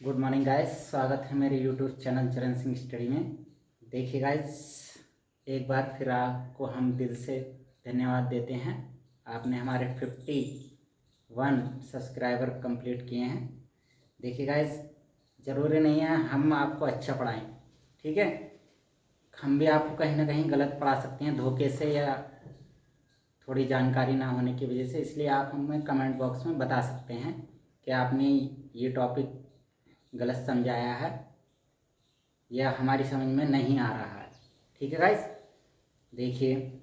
Good morning guys, स्वागत है मेरे यूट्यूब चैनल चरण सिंह स्टडी में। देखिए गाइस, एक बार फिर आपको हम दिल से धन्यवाद देते हैं। आपने हमारे 51 सब्सक्राइबर कंप्लीट किए हैं। देखिए गाइस, ज़रूरी नहीं है हम आपको अच्छा पढ़ाएं, ठीक है। हम भी आपको कहीं ना कहीं गलत पढ़ा सकते हैं, धोखे से या थोड़ी जानकारी ना होने की वजह से। इसलिए आप हमें कमेंट बॉक्स में बता सकते हैं कि आपने ये टॉपिक गलत समझाया है या हमारी समझ में नहीं आ रहा है, ठीक है गाइस। देखिए,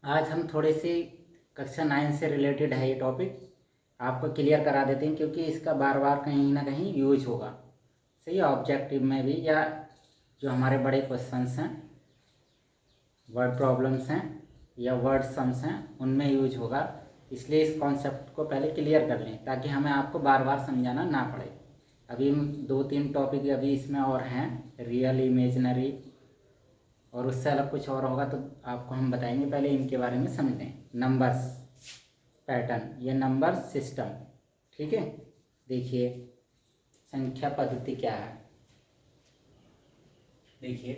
आज हम थोड़े से कक्षा 9 से रिलेटेड है ये टॉपिक, आपको क्लियर करा देते हैं, क्योंकि इसका बार बार कहीं ना कहीं यूज होगा। सही है, ऑब्जेक्टिव में भी या जो हमारे बड़े क्वेश्चंस हैं, वर्ड प्रॉब्लम्स हैं या वर्ड सम्स हैं, उनमें यूज होगा। इसलिए इस कॉन्सेप्ट को पहले क्लियर कर लें ताकि हमें आपको बार बार समझाना ना पड़े। अभी 2-3 टॉपिक अभी इसमें और हैं, रियल, इमेजिनरी, और उससे अलग कुछ और होगा तो आपको हम बताएंगे। पहले इनके बारे में समझ लें। नंबर्स पैटर्न, ये नंबर सिस्टम, ठीक है। देखिए, संख्या पद्धति क्या है। देखिए,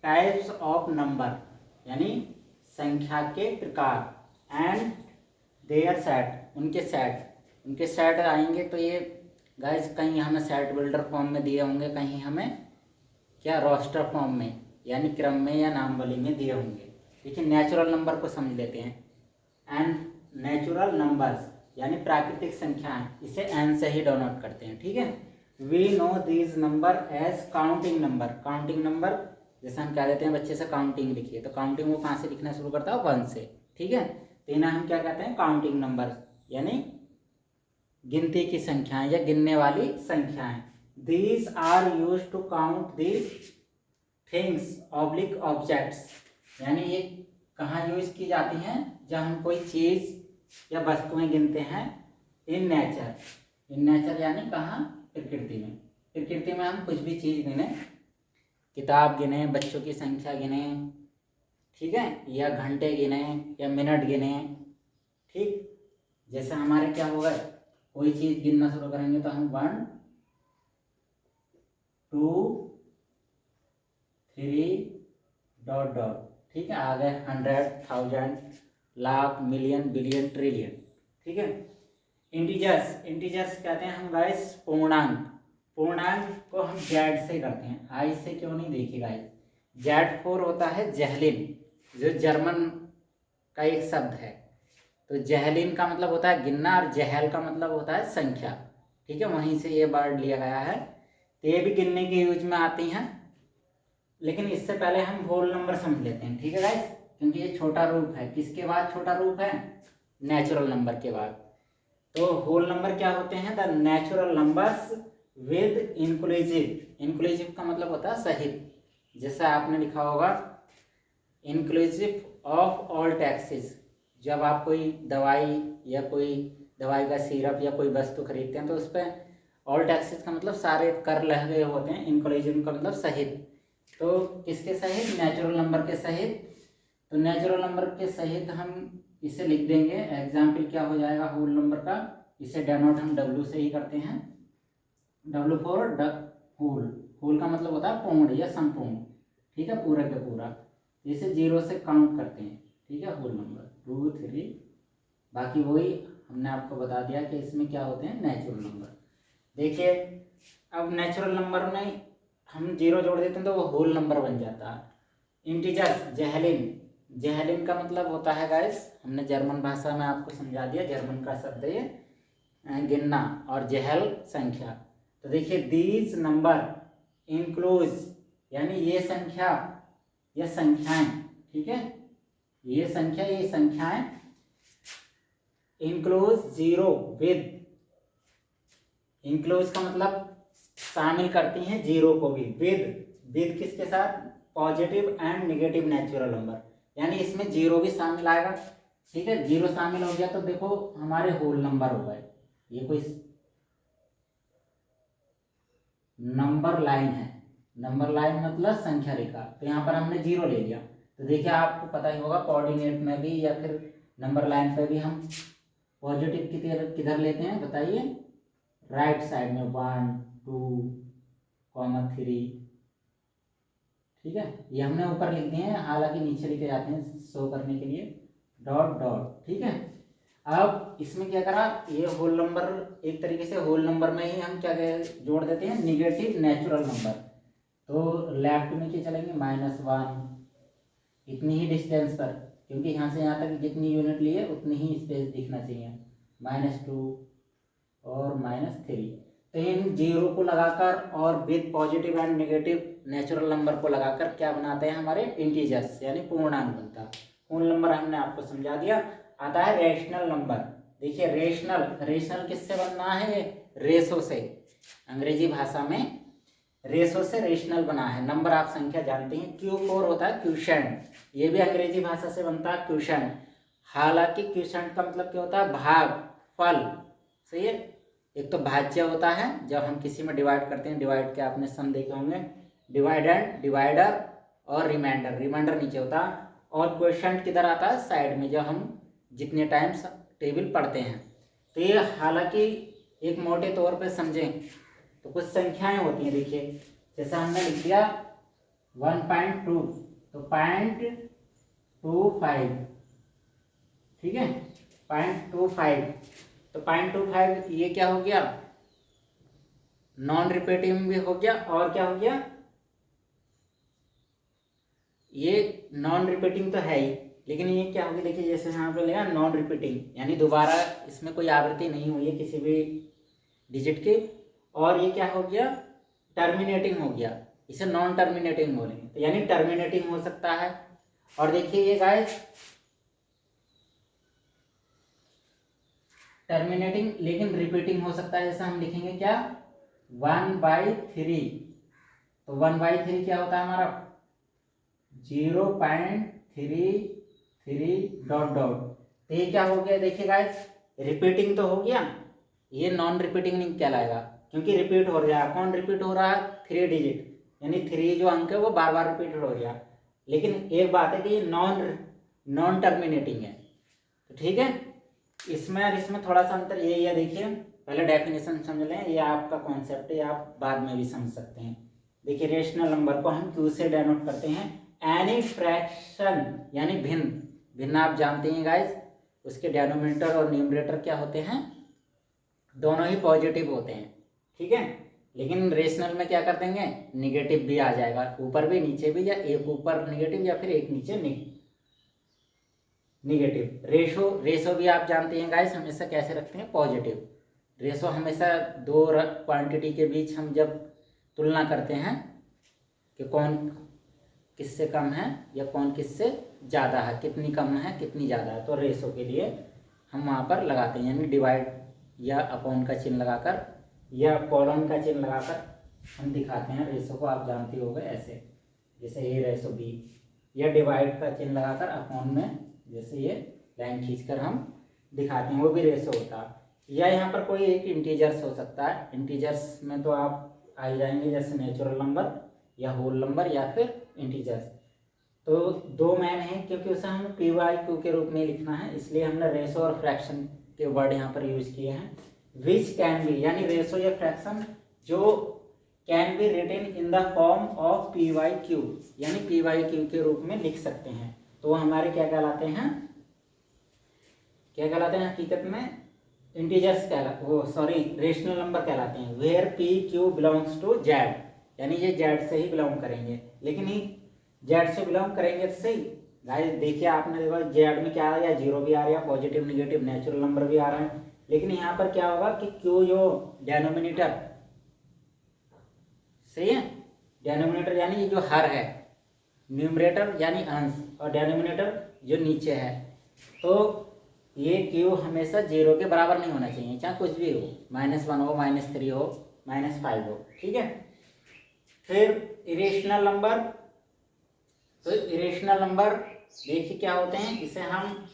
टाइप्स ऑफ नंबर यानी संख्या के प्रकार, एंड देयर सेट, उनके सेट आएंगे। तो ये गाइस कहीं हमें सेट बिल्डर फॉर्म में दिए होंगे, कहीं हमें क्या रोस्टर फॉर्म में यानी क्रम में या नामावली में दिए होंगे। देखिए, नेचुरल नंबर को समझ लेते हैं। एंड नेचुरल नंबर्स यानी प्राकृतिक संख्याएं, इसे एन से ही डिनोट करते हैं, ठीक है। We know these number as counting number. Counting number जैसे हम क्या देते हैं बच्चे से, काउंटिंग लिखिए, तो काउंटिंग वो कहाँ से लिखना शुरू करता है, 1 से, ठीक है। तो इन्हें हम क्या कहते हैं, काउंटिंग नंबर यानी गिनती की संख्याएं या गिनने वाली संख्याएं। These are use to count the things oblique objects, यानी ये कहाँ यूज की जाती हैं, जब हम कोई चीज या वस्तुएं गिनते हैं। इन नेचर यानी कहाँ, प्रकृति में। प्रकृति में हम कुछ भी चीज गिने, किताब गिने, बच्चों की संख्या गिने, ठीक है, या घंटे गिने या मिनट गिने, ठीक। जैसे हमारे क्या होगा, कोई चीज गिनना शुरू करेंगे तो हम 1 2 3 ... ठीक है, आ गए 100, 1000, लाख, मिलियन, बिलियन, ट्रिलियन, ठीक है। इंटीजर्स कहते हैं हम गाइस पूर्णांक को हम जेड से करते हैं, आई से क्यों नहीं। देखिए गाइस, जेड 4 होता है जहलिन, जो जर्मन का एक शब्द है। तो जहलिन का मतलब होता है गिनना और जहल का मतलब होता है संख्या, ठीक है, वहीं से ये वर्ड लिया गया है। तो ये भी गिनने के यूज में आती हैं, लेकिन इससे पहले हम होल नंबर समझ लेते हैं, ठीक है गाइस, क्योंकि ये छोटा रूप है। किसके बाद छोटा रूप है, नेचुरल नंबर के बाद। तो होल नंबर क्या होते हैं, the natural numbers with inclusive का मतलब होता है सहित। जैसे आपने लिखा होगा इंक्लूसिव ऑफ ऑल टैक्सेस, जब आप कोई दवाई या कोई दवाई का सिरप या कोई वस्तु खरीदते हैं तो उस पर ऑल टैक्सेस का मतलब सारे कर लगे होते हैं, इंक्लूसिव का मतलब सहित। तो किसके सहित, नेचुरल नंबर के सहित। तो नेचुरल नंबर के सहित हम इसे लिख देंगे। एग्जाम्पल क्या हो जाएगा होल नंबर का, इसे डेनोट हम डब्ल्यू से ही करते हैं, डब्ल्यू फॉर होल का मतलब होता है पूर्ण या संपूर्ण, ठीक है, पूरा का पूरा। इसे 0 से काउंट करते हैं, ठीक है, होल नंबर 2 3। बाकी वही हमने आपको बता दिया कि इसमें क्या होते हैं, नेचुरल नंबर। देखिए, अब नेचुरल नंबर में हम 0 जोड़ देते हैं तो वो होल नंबर बन जाता है। इंटीजर्स, जहलिन का मतलब होता है गाइस, हमने जर्मन भाषा में आपको समझा दिया, जर्मन का शब्द है गिनना, और जहल संख्या। तो देखिए, दीज नंबर इंक्लूज यानी ये संख्या या संख्याएं, ठीक है, ये संख्याएं इंक्लूज 0 विद, इंक्लूज का मतलब शामिल करती हैं 0 को भी, विद किसके साथ, positive and negative natural number, यानी इसमें 0 भी शामिल आएगा, ठीक है। 0 शामिल हो गया तो देखो हमारे होल नंबर हो गए। ये कोई नंबर लाइन है, नंबर लाइन मतलब संख्या रेखा, तो यहाँ पर हमने 0 ले लिया। तो देखिए, आपको पता ही होगा कोऑर्डिनेट में भी या फिर नंबर लाइन पे भी हम पॉजिटिव किधर लेते हैं, बताइए, राइट साइड में 1 2 3, ठीक है। ये हमने ऊपर लिख दिए हैं, हालांकि नीचे लिखे जाते हैं शो करने के लिए, डॉट डॉट, ठीक है। अब इसमें क्या करा, ये होल नंबर, एक तरीके से होल नंबर में ही हम क्या जोड़ देते हैं, निगेटिव नेचुरल नंबर। तो लेफ्ट में क्या चलेंगे, -1 इतनी ही डिस्टेंस पर, क्योंकि यहाँ से यहाँ तक जितनी यूनिट लिए उतनी ही स्पेस दिखना चाहिए, -2 और -3। तो इन जीरो को लगाकर और with positive and negative natural number को लगाकर क्या बनाते हैं, हमारे इंटीजर्स यानी पूर्णांक बनता है। होल नंबर हमने आपको समझा दिया। आता है रेशनल नंबर। देखिए रेशनल किससे बनना है, रेशो से, अंग्रेजी भाषा में रेशो से रेशनल बना है। नंबर आप संख्या जानते हैं, Q4 होता है क्वोशिएंट, ये भी अंग्रेजी भाषा से बनता है क्वोशिएंट। हालांकि क्वोशिएंट का मतलब क्या होता है, भाग, फल, सही है। एक तो भाज्य होता है, जब हम किसी में डिवाइड करते हैं, डिवाइड के आपने सम देखे होंगे, डिवाइडेंड, डिवाइडर और रिमाइंडर, रिमाइंडर नीचे होता है, और क्वोशिएंट किधर आता है, साइड में, जब हम जितने टाइम्स टेबल पढ़ते हैं। तो ये हालांकि एक मोटे तौर पे समझें तो कुछ संख्याएं होती हैं। देखिए जैसे हमने लिख दिया 1.2, तो 0.25, ठीक है, 0.25, तो 0.25 ये क्या हो गया, नॉन रिपीटिंग भी हो गया, और क्या हो गया, ये नॉन रिपीटिंग तो है ही, लेकिन ये क्या होगी, देखिए जैसे यहाँ पे लिया नॉन रिपीटिंग, यानी दोबारा इसमें कोई आवृत्ति नहीं हुई है किसी भी डिजिट की। और ये क्या हो गया, टर्मिनेटिंग हो गया, इसे नॉन टर्मिनेटिंग बोलेंगे, तो यानी टर्मिनेटिंग हो सकता है। और देखिए ये गाइस टर्मिनेटिंग लेकिन रिपीटिंग हो सकता है, जैसे हम लिखेंगे क्या, 1/3, तो 1/3 क्या होता है हमारा, 0.33 डॉट डॉट। तो ये क्या हो गया, देखिए गाइस रिपीटिंग तो हो गया, ये नॉन रिपीटिंग नहीं कहलाएगा, क्योंकि रिपीट हो रहा है। कौन रिपीट हो रहा है, 3 डिजिट, यानी 3 जो अंक है वो बार बार रिपीट हो रहा है। लेकिन एक बात है कि ये नॉन टर्मिनेटिंग है, तो ठीक है। इसमें और इसमें थोड़ा सा अंतर यही है, देखिए पहले डेफिनेशन समझ लें, ये आपका कॉन्सेप्ट है, आप बाद में भी समझ सकते हैं। देखिए रेशनल नंबर को हम Q से डेनोट करते हैं, एनी फ्रैक्शन यानी भिन्न, भिन्न आप जानते हैं गाइस, उसके डेनोमिनेटर और न्यूमरेटर क्या होते हैं, दोनों ही पॉजिटिव होते हैं, ठीक है। लेकिन रेशनल में क्या कर देंगे, निगेटिव भी आ जाएगा, ऊपर भी नीचे भी, या एक ऊपर निगेटिव या फिर एक नीचे निगेटिव। रेशो भी आप जानते हैं गाइस, हमेशा कैसे रखते हैं, पॉजिटिव। रेशो हमेशा दो क्वांटिटी के बीच हम जब तुलना करते हैं कि कौन किससे कम है या कौन किससे ज़्यादा है, कितनी कम है कितनी ज़्यादा है, तो रेशो के लिए हम वहाँ पर लगाते हैं, यानी डिवाइड या अपॉन का चिन्ह लगाकर या कॉलन का चिन्ह लगाकर हम दिखाते हैं रेशो को। आप जानते होंगे ऐसे, जैसे ए रेशो बी, या डिवाइड का चिन्ह लगाकर अपॉन में जैसे ये लाइन खींचकर हम दिखाते हैं, वो भी रेशो होता है। या यहाँ पर कोई एक इंटीजर्स हो सकता है, इंटीजर्स में तो आप आ जाएंगे, जैसे नेचुरल नंबर या होल नंबर या फिर इंटीजर्स। तो दो मैन है, क्योंकि उसे हमें PYQ के रूप में लिखना है, इसलिए हमने रेशो और फ्रैक्शन के वर्ड यहाँ पर यूज किए हैं। विच कैन बी, यानी रेशो या फ्रैक्शन जो can be written in the form of PYQ, यानी PYQ के रूप में लिख सकते हैं, तो वो हमारे क्या कहलाते हैं, क्या कहलाते हैं हकीकत में, इंटीजर्स कहलाते, वो सॉरी रेशनल नंबर कहलाते हैं। Where PQ belongs to Z, यानी ये जेड से ही बिलोंग करेंगे, लेकिन ही जेड से बिलोंग करेंगे तो सही गाइस। देखिए आपने देखा जेड में क्या आ रहा, जीरो भी आ रहा है, पॉजिटिव नेगेटिव नेचुरल नंबर भी आ रहा है, लेकिन यहाँ पर क्या होगा कि क्यू जो डेनोमिनेटर, सही है, डेनोमिनेटर यानी जो हर है, न्यूमरेटर यानी अंश, और डेनोमिनेटर जो नीचे है, तो ये क्यू हमेशा 0 के बराबर नहीं होना चाहिए, चाहे कुछ भी हो, -1 हो, -3 हो, -5 हो, ठीक है। फिर इरेशनल नंबर, तो इरेशनल नंबर देखिए क्या होते हैं, इसे हम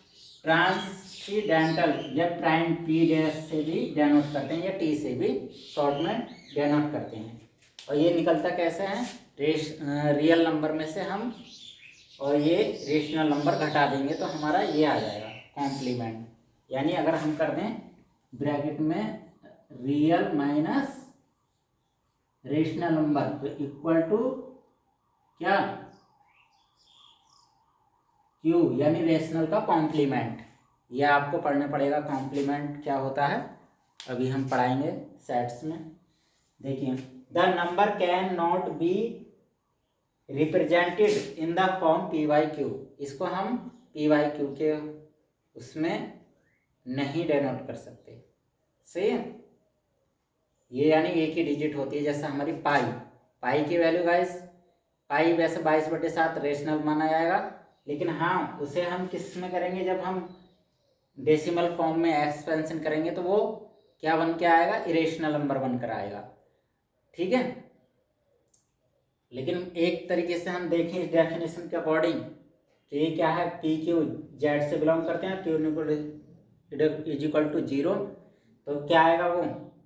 ट्रांसीडेंटल या प्राइम P डैश से भी डेनोट करते हैं, या T से भी शॉर्ट में डेनोट करते हैं। और ये निकलता कैसे है, रियल नंबर में से हम, और ये रेशनल नंबर घटा देंगे तो हमारा ये आ जाएगा कॉम्प्लीमेंट। यानी अगर हम कर दें ब्रैकेट में रियल माइनस रेशनल नंबर, तो इक्वल टू क्या, क्यू, यानी रेशनल का कॉम्प्लीमेंट। ये आपको पढ़ने पड़ेगा कॉम्प्लीमेंट क्या होता है, अभी हम पढ़ाएंगे सेट्स में। देखिए, the number can not be represented in the form P Y Q, इसको हम पी वाई क्यू के उसमें नहीं डेनोट कर सकते। सही है, ये यानी एक ही डिजिट होती है, जैसे हमारी पाई, पाई की वैल्यू गाइस, पाई वैसे 22/7 रेशनल माना जाएगा, लेकिन हाँ उसे हम किस में करेंगे, जब हम डेसिमल फॉर्म में एक्सपेंशन करेंगे तो वो क्या बन के आएगा, इरेशनल नंबर बनकर आएगा। ठीक है, लेकिन एक तरीके से हम देखें इस डेफिनेशन के अकॉर्डिंग तो ये क्या है, पी क्यू जेड से बिलोंग करते हैं, क्यू इज इक्वल टू 0, तो क्या आएगा, वो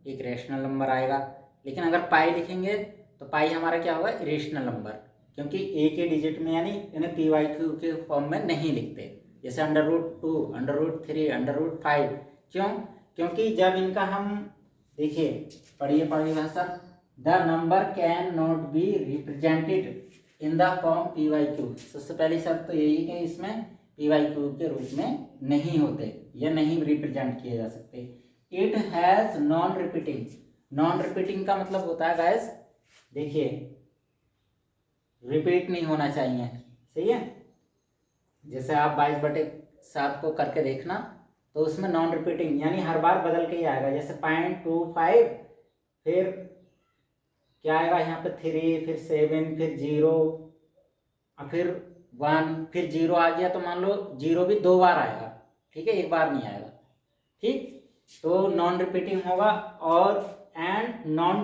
एक रेशनल नंबर आएगा। लेकिन अगर पाई लिखेंगे तो पाई हमारा क्या होगा, इरेशनल नंबर, क्योंकि एक ही डिजिट में यानी इन्हें पी वाई क्यू के फॉर्म में नहीं लिखते, जैसे √2, √3, √5। क्यों, क्योंकि जब इनका हम देखिए, पढ़िए भाषा, the number can not be represented in the form P Y Q. सबसे पहली शर्त तो यही कि इसमें पी वाई क्यू के रूप में नहीं होते या नहीं रिप्रेजेंट किए जा सकते। It has non repeating, non repeating का मतलब होता है गाइस, देखिए रिपीट नहीं होना चाहिए। सही है, जैसे आप 22/7 को करके देखना तो उसमें नॉन रिपीटिंग यानी हर बार बदल के ही आएगा, जैसे 0.25, फिर क्या आएगा यहाँ पे 3, फिर 7, फिर 0 और फिर 1, फिर 0 आ गया तो मान लो 0 भी 2 बार आएगा। ठीक है, एक बार नहीं आएगा। ठीक, तो नॉन रिपीटिंग होगा, और एंड नॉन